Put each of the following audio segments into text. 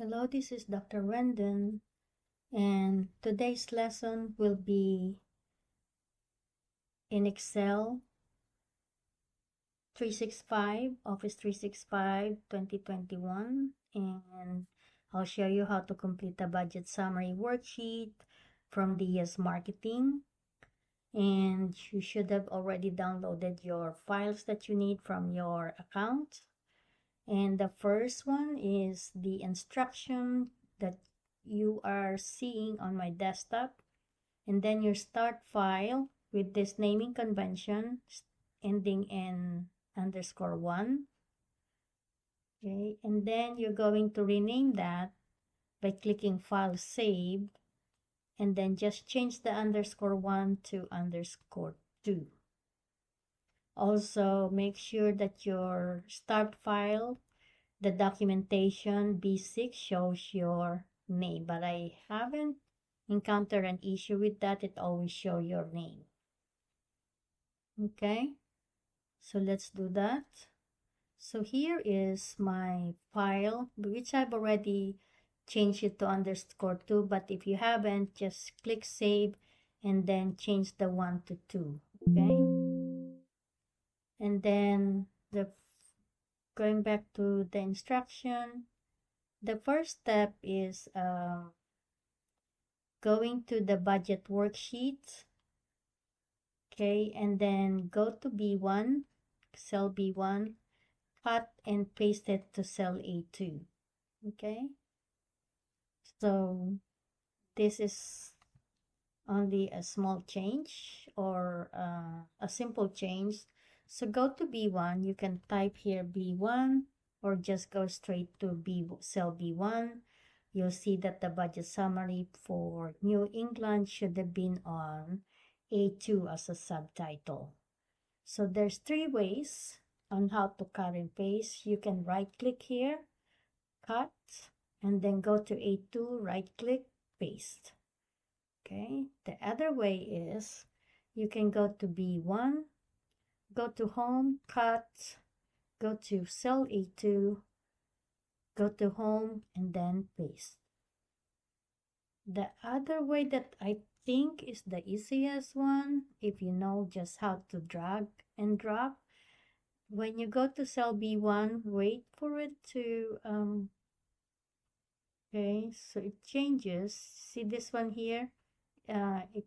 Hello, this is Dr. Rendon, and today's lesson will be in Excel 365, Office 365 2021, and I'll show you how to complete a budget summary worksheet from DS Marketing. And you should have already downloaded your files that you need from your account. And the first one is the instruction that you are seeing on my desktop, and then your start file with this naming convention ending in _1. Okay, and then you're going to rename that by clicking File Save, and then just change the _1 to _2. Also, make sure that your start file, the documentation B6, shows your name, but I haven't encountered an issue with that. It always shows your name. Okay, so let's do that. So here is my file, which I've already changed it to _2, but if you haven't, just click Save and then change the 1 to 2. Okay, and then going back to the instruction, the first step is going to the budget worksheet. Okay, and then go to B1, cell B1, cut and paste it to cell A2. Okay, so this is only a small change, or a simple change. So go to B1, you can type here B1 or just go straight to cell B1. You'll see that the budget summary for New England should have been on A2 as a subtitle. So there's 3 ways on how to cut and paste. You can right click here, cut, and then go to A2, right click, paste. Okay, the other way is you can go to B1, go to home, cut, go to cell A2, go to home, and then paste. The other way that I think is the easiest one, if you know just how to drag and drop, when you go to cell B1, wait for it to okay, so it changes. See this one here? It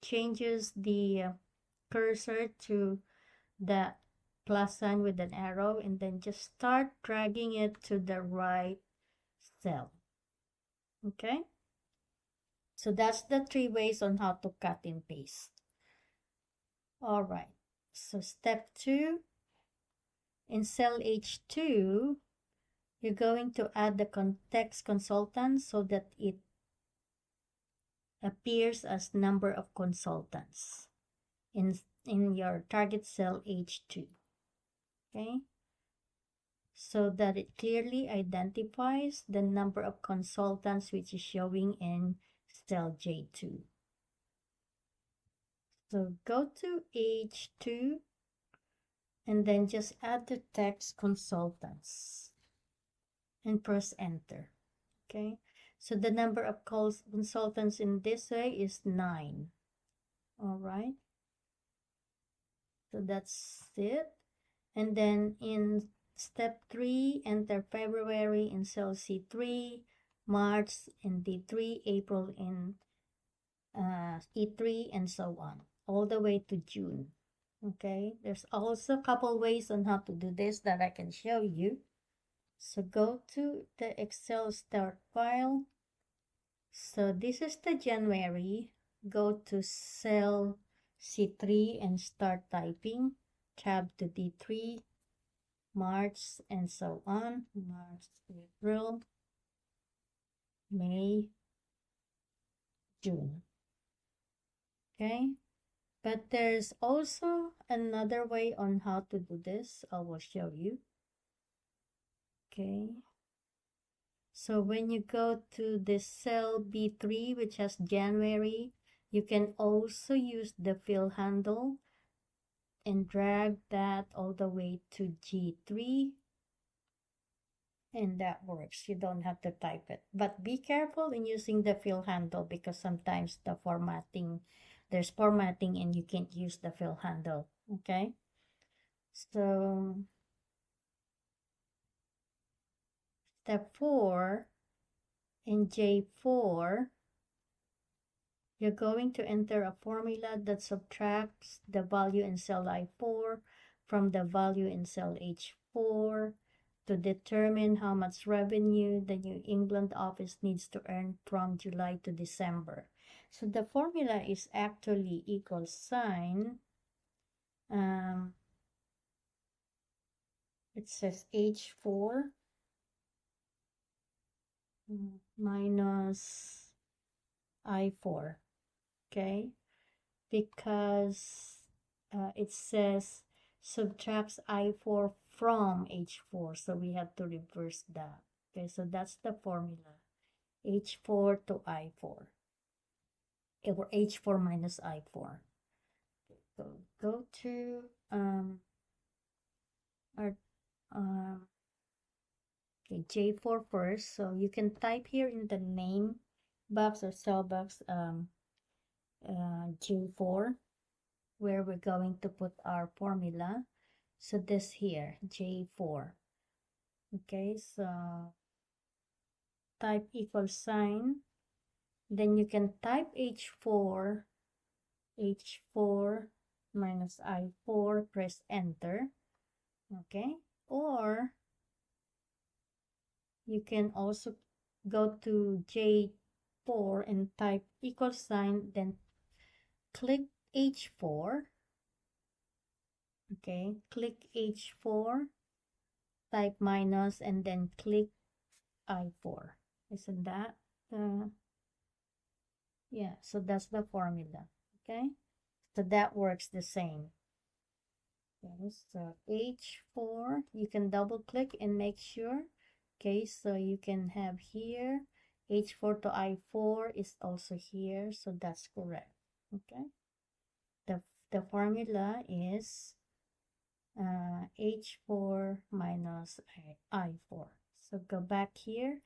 changes the cursor to the plus sign with an arrow, and then just start dragging it to the right cell. Okay, so that's the 3 ways on how to cut and paste. All right, so step 2, in cell H2, you're going to add the text consultant so that it appears as number of consultants in your target cell H2. Okay, so that it clearly identifies the number of consultants which is showing in cell J2. So go to H2 and then just add the text consultants and press enter. Okay, so the number of consultants in this way is 9. All right, so that's it. And then in step 3, enter February in cell C3, March in D3, April in E3, and so on, all the way to June. Okay, there's also a couple ways on how to do this that I can show you. So go to the Excel start file. So this is the January. Go to cell C3 and start typing. Tab to D3, March, and so on. March, April, May, June. Okay, but there's also another way on how to do this. I will show you. Okay, so when you go to the cell B3, which has January, you can also use the fill handle and drag that all the way to G3. And that works. You don't have to type it. But be careful in using the fill handle because sometimes the formatting, there's formatting and you can't use the fill handle. Okay? So step 4 in J4, you're going to enter a formula that subtracts the value in cell I4 from the value in cell H4 to determine how much revenue the New England office needs to earn from July to December. So the formula is actually equal sign. It says H4 minus I4. Okay, because it says subtracts I4 from H4, so we have to reverse that. Okay, so that's the formula, H4 to I4, or H4 minus I4. So go to our okay, J4 first, so you can type here in the name box or cell box J4, where we're going to put our formula. So this here, J4. Okay, so type equal sign. Then you can type H4 minus I4, press enter. Okay, or you can also go to J4 and type equal sign, then click H4. Okay, click H4, type minus, and then click I4. Isn't that yeah, so that's the formula. Okay, so that works the same. Okay, so H4, you can double click and make sure. Okay, so you can have here H4 to I4 is also here, so that's correct. Okay, the formula is H4 minus I4. So go back here.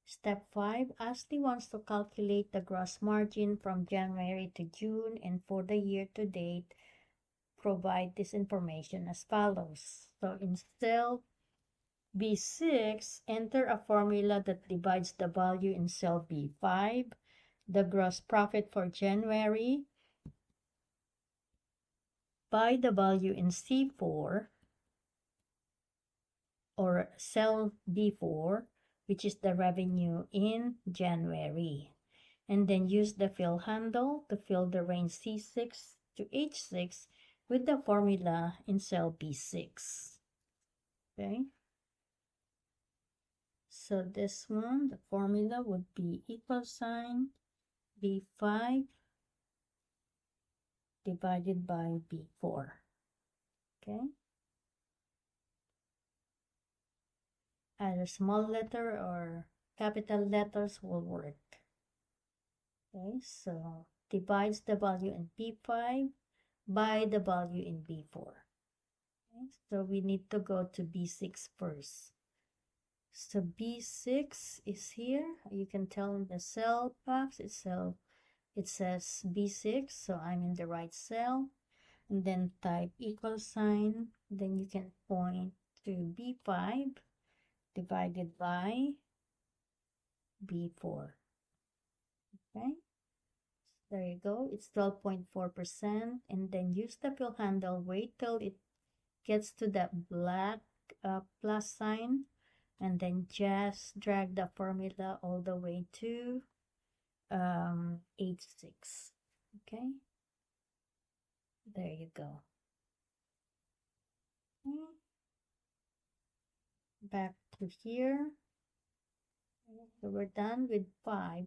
Step 5, Ashley wants to calculate the gross margin from January to June and for the year to date, provide this information as follows. So in cell B6, enter a formula that divides the value in cell B5, the gross profit for January, by the value in C4, or cell B4, which is the revenue in January. And then use the fill handle to fill the range C6 to H6 with the formula in cell B6. Okay. So this one, the formula would be equal sign B5 divided by B4. Okay. Either small letter or capital letters will work. Okay, so divides the value in B5 by the value in B4. Okay, so we need to go to B6 first. So B6 is here. You can tell in the cell box itself, it says B6, so I'm in the right cell. And then type equal sign. Then you can point to B5 divided by B4. Okay, there you go. It's 12.4%. And then use the fill handle. Wait till it gets to that black plus sign. And then just drag the formula all the way to H6. Okay, there you go. Okay. Back to here. So we're done with 5.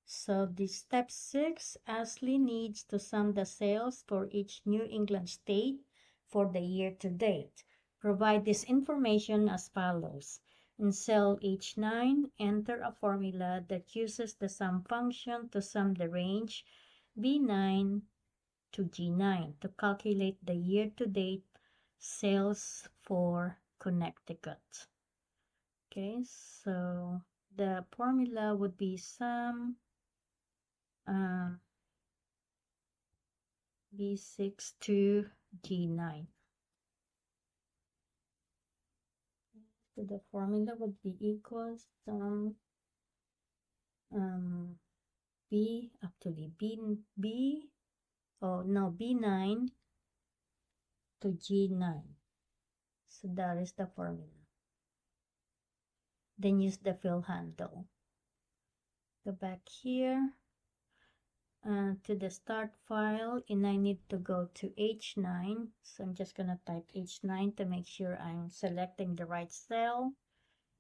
So this step 6, Ashley needs to sum the sales for each New England state for the year to date. Provide this information as follows. In cell H9, enter a formula that uses the sum function to sum the range B9 to G9 to calculate the year-to-date sales for Connecticut. Okay, so the formula would be sum B6 to G9. So the formula would be equals sum B9 to G9. So that is the formula. Then use the fill handle. Go back here to the start file, and I need to go to H9. So I'm just gonna type H9 to make sure I'm selecting the right cell.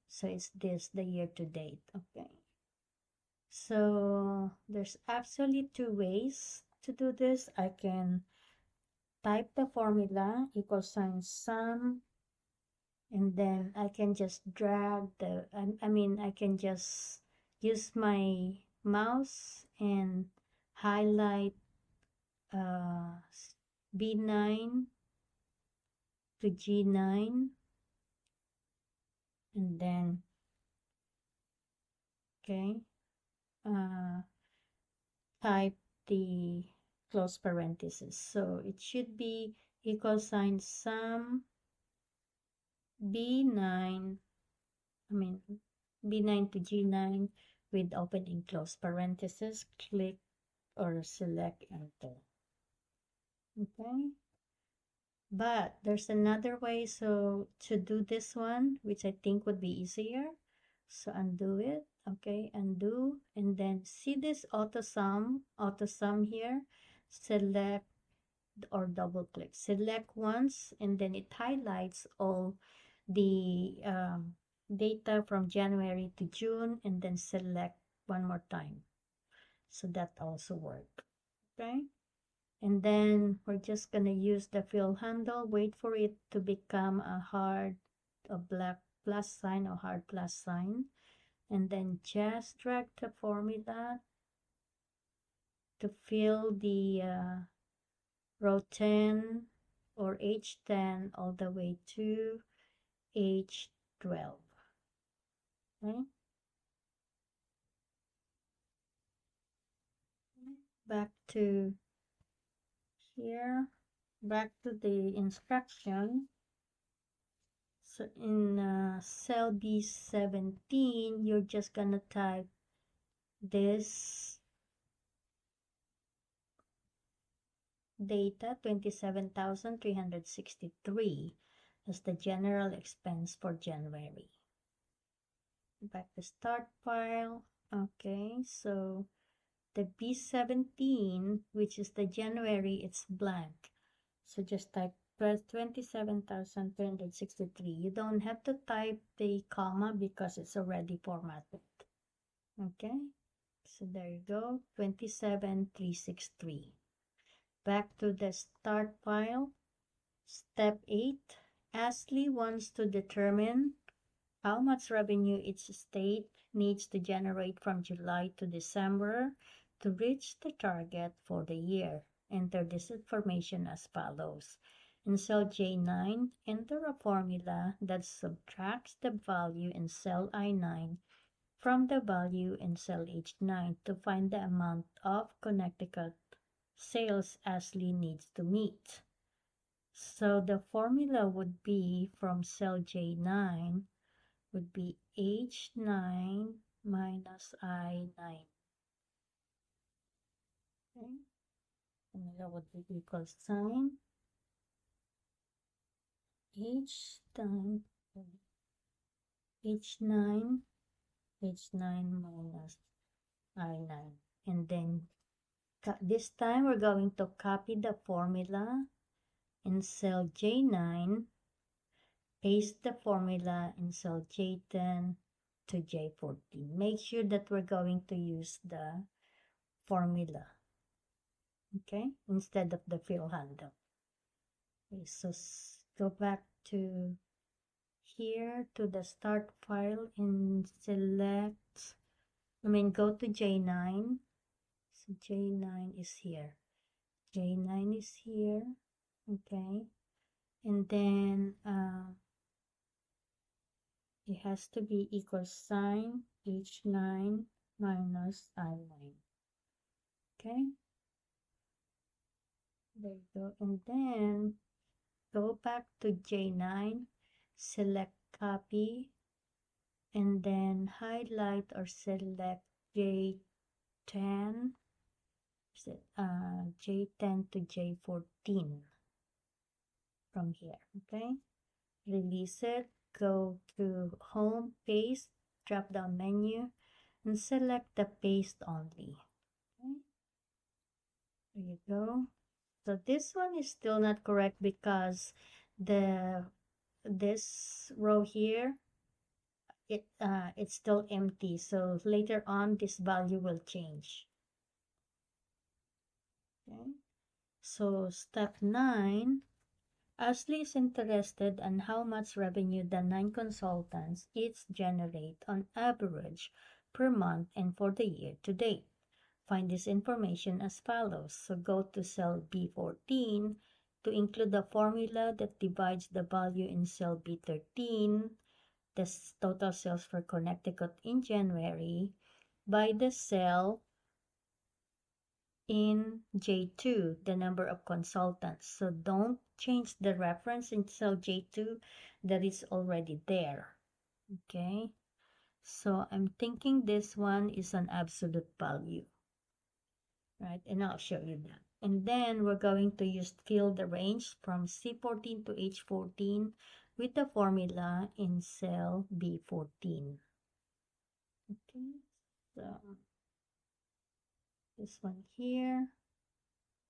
So it's this, the year to date. Okay. So there's actually two ways to do this. I can type the formula = sum, and then I can just drag the, I can just use my mouse and highlight B9 to G9, and then type the close parenthesis. So it should be = B9, B9 to G9 with open and close parenthesis. Click or select enter. Okay. But there's another way so to do this one, which I think would be easier. So undo it. Okay, undo, and then see this auto sum here. Select or double click. Select once, and then it highlights all the data from January to June, and then select one more time. So that also works. Okay. And then we're just gonna use the fill handle, wait for it to become a black plus sign or hard plus sign, and then just drag the formula to fill the row 10 or H10 all the way to H12. Okay? Back to here, back to the instruction. So in cell B17, you're just gonna type this data, 27,363 as the general expense for January. Back to start file. Okay, so the B17, which is the January, it's blank. So just type 27,363. You don't have to type the comma because it's already formatted. Okay, so there you go, 27,363. Back to the start file. Step 8. Astley wants to determine how much revenue each state needs to generate from July to December to reach the target for the year. Enter this information as follows. In cell J9, enter a formula that subtracts the value in cell I9 from the value in cell H9 to find the amount of Connecticut sales Astley needs to meet. So the formula would be from cell J9 would be H9 minus I9. Okay, formula would be equal sign H9 minus I9, and then this time we're going to copy the formula in cell J9, paste the formula in cell J10 to J14. Make sure that we're going to use the formula, okay, instead of the fill handle. Okay, so go back to here to the start file and select, go to J9. So J9 is here. J9 is here, okay, and then it has to be equal sign H9 minus I9. Okay, there you go. And then go back to J9, select copy, and then highlight or select J10, J10 to J14 from here. Okay, release it, go to home, paste, drop down menu, and select the paste only. Okay, there you go. So this one is still not correct because this row here, it's still empty. So later on, this value will change. Okay. So step 9, Ashley is interested in how much revenue the 9 consultants each generate on average per month and for the year to date. Find this information as follows. So go to cell B14 to include the formula that divides the value in cell B13, the total sales for Connecticut in January, by the cell in J2, the number of consultants. So don't change the reference in cell J2 that is already there. Okay, so I'm thinking this one is an absolute value, right? And I'll show you that. And then we're going to fill the range from C14 to H14 with the formula in cell B14. Okay, so this one here.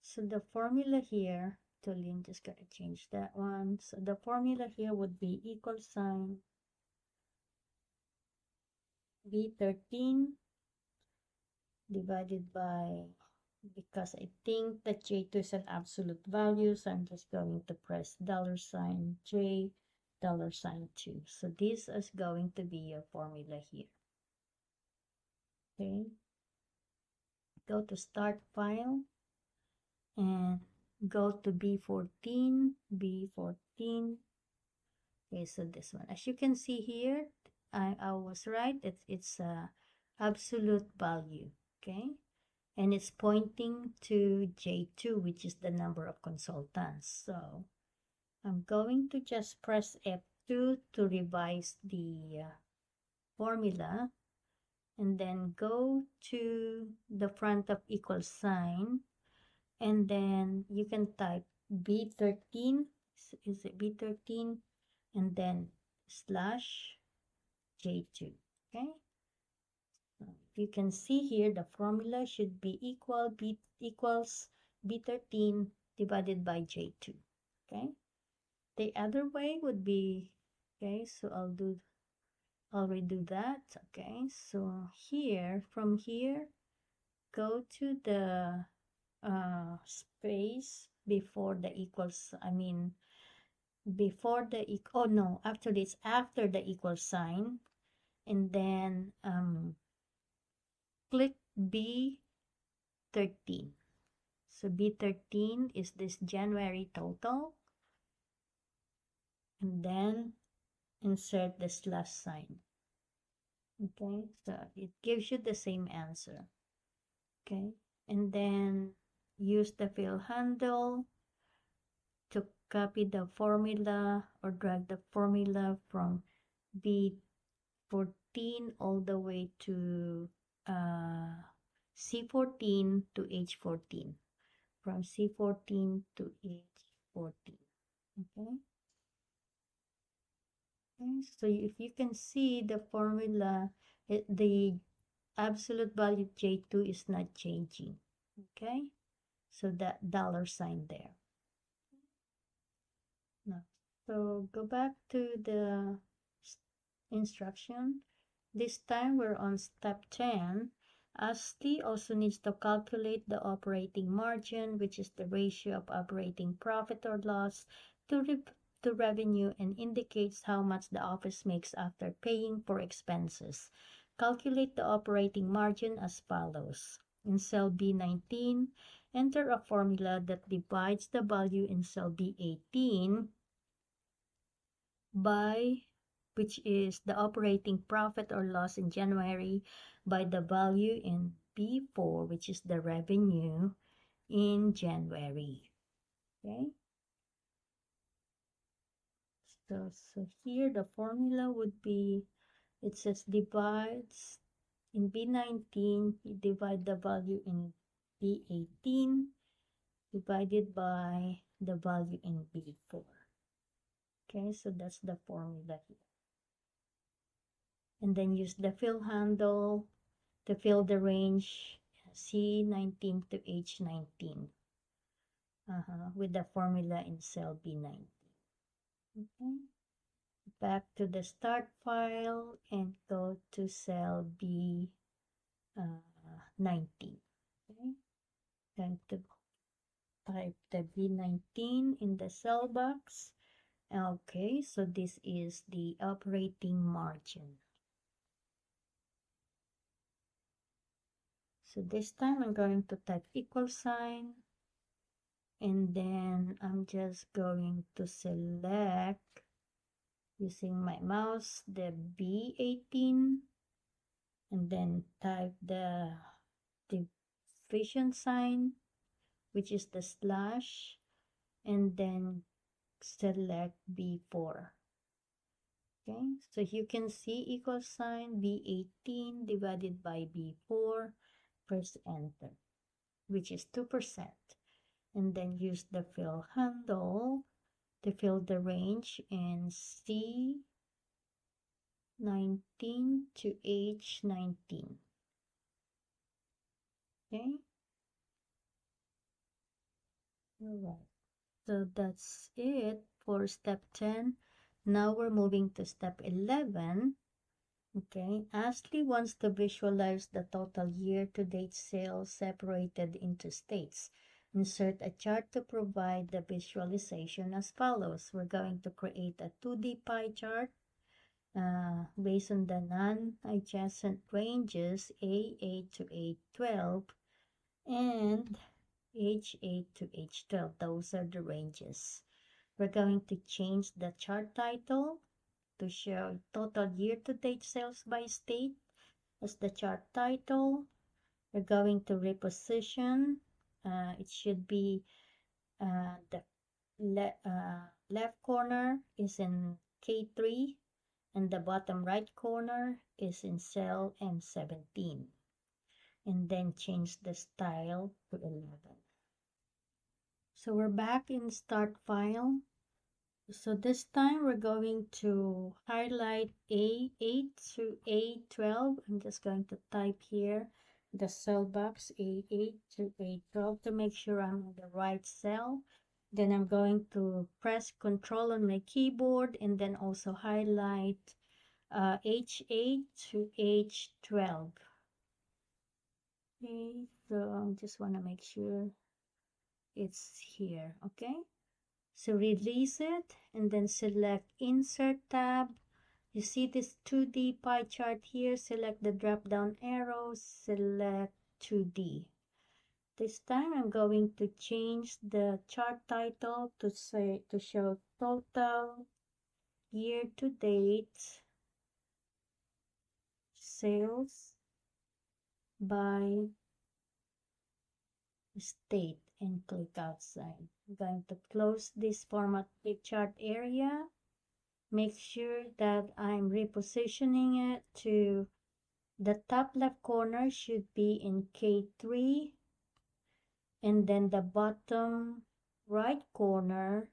So the formula here, Tulin just gonna change that one. So the formula here would be equal sign B13 divided by, because I think that J2 is an absolute value, so I'm just going to press $J, $2. So this is going to be your formula here. Okay. Go to start file and go to B14. Okay, so this one, as you can see here, I was right. It's a absolute value. Okay, and it's pointing to J2, which is the number of consultants. So I'm going to just press F2 to revise the formula, and then go to the front of equal sign, and then you can type B13. Is it B13? And then slash J2. Okay, so you can see here the formula should be equals B13 divided by J2. Okay, the other way would be, okay, so I'll redo that. Okay, so here, from here, go to the space before the equals, before the oh no, actually it's after the equal sign, and then click B13. So B13 is this January total, and then insert the slash sign. Okay, so it gives you the same answer. Okay, and then use the fill handle to copy the formula or drag the formula from B14 all the way to C14 to H14, from C14 to H14. Okay. Okay, so if you can see the formula, the absolute value J2 is not changing. Okay, so that $sign there. Now, so go back to the instruction. This time we're on step 10. Ashley also needs to calculate the operating margin, which is the ratio of operating profit or loss to revenue, and indicates how much the office makes after paying for expenses. Calculate the operating margin as follows. In cell B19, enter a formula that divides the value in cell B18 by which is the operating profit or loss in January, by the value in B4, which is the revenue in January. Okay. So here the formula would be, it says divides in B19, you divide the value in B18 divided by the value in B4. Okay, so that's the formula here. And then use the fill handle to fill the range C19 to H19 with the formula in cell B19. Okay. Back to the start file and go to cell B19. Okay. Going to type the B19 in the cell box. Okay, so this is the operating margin. So this time I'm going to type equal sign, and then I'm just going to select, using my mouse, the B18, and then type the division sign, which is the slash, and then select B4. Okay, so you can see equal sign B18 divided by B4, press enter, which is 2%. And then use the fill handle to fill the range in C19 to H19. Okay. All right. So that's it for step 10. Now we're moving to step 11. Okay. Ashley wants to visualize the total year-to-date sales separated into states. Insert a chart to provide the visualization as follows. We're going to create a 2D pie chart based on the non-adjacent ranges A8 to A12 and H8 to H12. Those are the ranges. We're going to change the chart title to show total year-to-date sales by state as the chart title. We're going to reposition. It should be the left corner is in K3 and the bottom right corner is in cell M17. And then change the style to 11. So we're back in start file. So this time we're going to highlight A8 to A12. I'm just going to type here the cell box A8 to A12 to make sure I'm in the right cell. Then I'm going to press Control on my keyboard and then also highlight H8 to H12. Okay, so I just want to make sure it's here. Okay, so release it and then select Insert tab. You see this 2D pie chart here. Select the drop down arrow, select 2D. This time I'm going to change the chart title to show total year-to-date sales by state and click outside. I'm going to close this format chart area. Make sure that I'm repositioning it to the top left corner should be in K3, and then the bottom right corner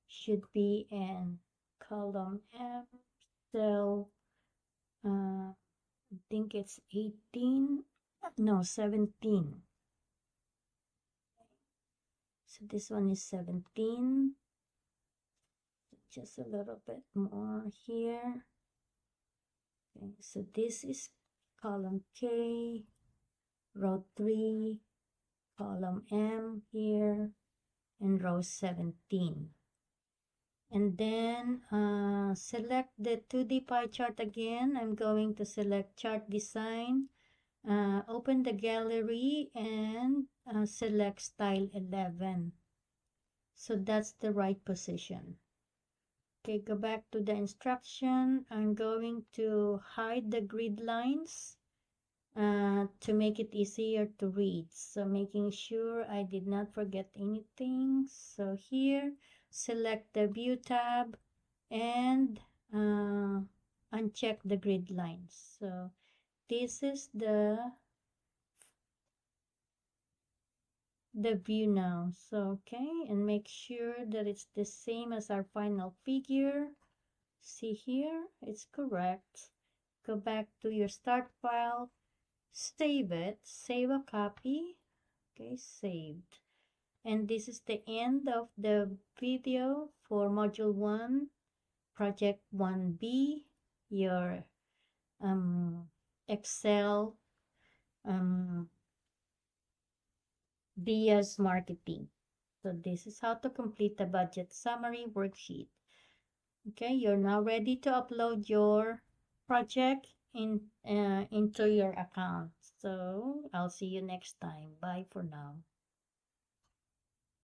should be in column M, cell I think it's 18, no, 17. So this one is 17. Just a little bit more here. Okay, so this is column K, row 3, column M here, and row 17. And then select the 2D pie chart again. I'm going to select chart design, open the gallery, and select style 11. So that's the right position. Okay, go back to the instruction. I'm going to hide the grid lines to make it easier to read. So making sure I did not forget anything. So here, select the View tab and uncheck the grid lines. So this is the view now. So okay, and make sure that it's the same as our final figure. See here, it's correct. Go back to your start file, save it, save a copy. Okay, saved. And this is the end of the video for module 1, project 1B, your Excel Diaz marketing. So this is how to complete the budget summary worksheet. Okay, you're now ready to upload your project into your account. So I'll see you next time. Bye for now.